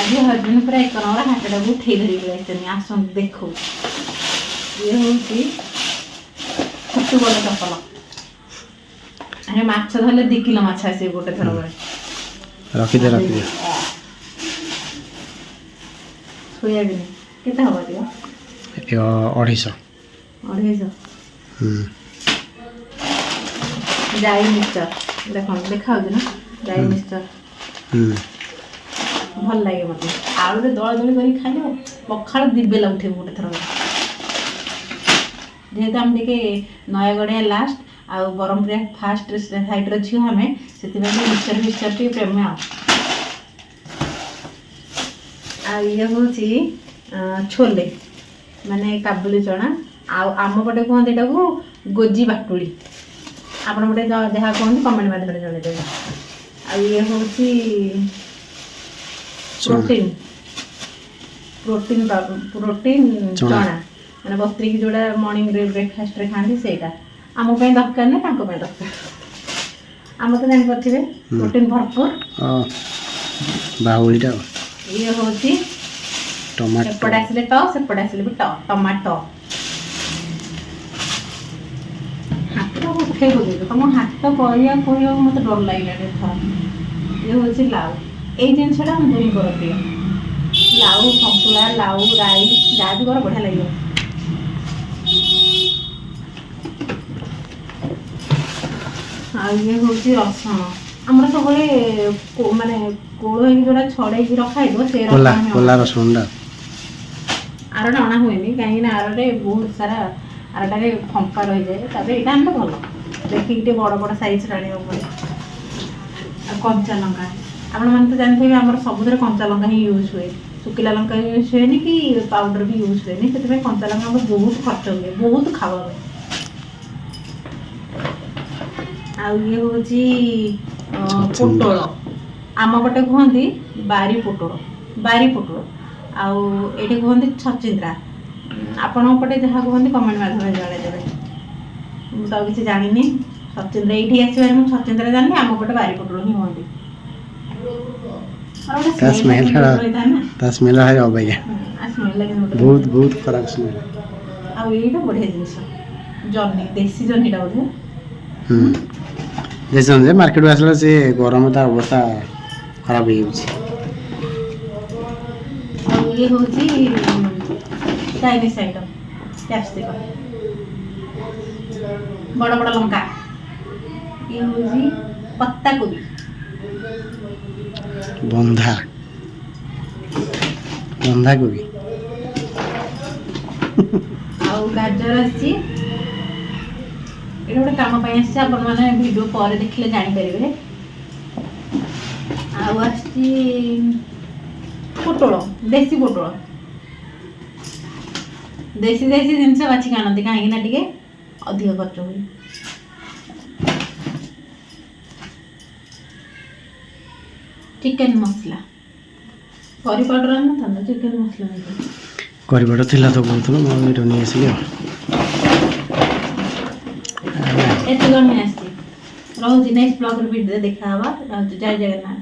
आज हजबैंड पूरा एक नंबर हाटटा को उठे धरी पड़े आसन देख ये हूँ फुटबल चपल अरे माछ धरले 2 किलो माछ आसे गोटे थर रखिदे रखिदे सोयाबीन केते हवा दियो 250 जाई मिक्सचर देखो देखा ना जाई मिक्सचर भल लगे मत आलू दला दली कर खाइल पखाड़ दिबेला उठे गोटे थर जेहेतु आम टे नयगढ़िया लास्ट आ ब्रह्मपुरिया फास्ट साइड झील आम से मिक्सचर मिक्सचर टे प्रेम ये हूँ छोले माने काबुली चना आम पटे कहते को गोजी बाटुड़ी आपण पटे जहाँ कहते कमेंट माध्यम जनईदेवे ये हूँ प्रोटीन प्रोटीन प्रोटीन चना मैंने बतरी की जोड़ा मॉर्निंग ब्रेकफास्ट रे खाती से आम दरकार ना दरकार आम तो जानते प्रोटीन भरपूर बाहुलीटा ये हूँ टमाटो आसले सेपटे आसले भी टमाटो हाथ उठे तुम हाथ कह मत डर लगे ये हूँ लाउ ये जिनसा मुझे कर प्रिय लाउ सतुला लाउ राई जहाँ भी कर बढ़िया लगे ये हूँ रसुण आमर सब माने कोड़ जो छड़े रखाई से रसुण आरटा अणा हुए कहीं आरे बहुत सारा आरटे फंका रही जाए यहाँ आम भल देखिए बड़ बड़ साइज आने पड़े कंचा लंका आपण मैंने तो जानते हैं आम सबुद कंचा लंका ही यूज हुए सुखिला लंका यूज हुए कि पाउडर भी यूज हुए से कंचा लंका बहुत खर्च हुए बहुत खावा हुए ये हूँ पोटल आम पटे कहते बारी पोटल आउ ये कहते छचिंद्रा आपण पटे जहाँ कहते कमेंट माध्यम जनईदेवे मुझे किसी जानी छचिंद्रा ये आसबार मुझे छचिंद्रा जानी आम पटे बारी पोटल ही कहते बहुत खराब स्मेल आईटा बढ़िया जिन जर्नी देसी जर्नीटा बोधे जैसे मार्केट आसला से गरम ता अवस्था खराब हो ये हूँ चाइनीज आइटम कैप्सिकम बड़ बड़ लंका ये हूँ पत्ता कोबी बंधा कोबी गाजर आसी गोटे कम मैंने भिडियो पर देखिले जानीपर पोटल देसी पोटल देसी जिन बाछिक आनती कहीं अधिक खर्च हुए चिकेन मसला करी पाउडर आना चिकेन मसला करी पाउडर थिला तो कहूँ मुझे नहीं आसली एत रोज नेक्स्ट ब्लॉग वीडियो देखा जय जगन्नाथ।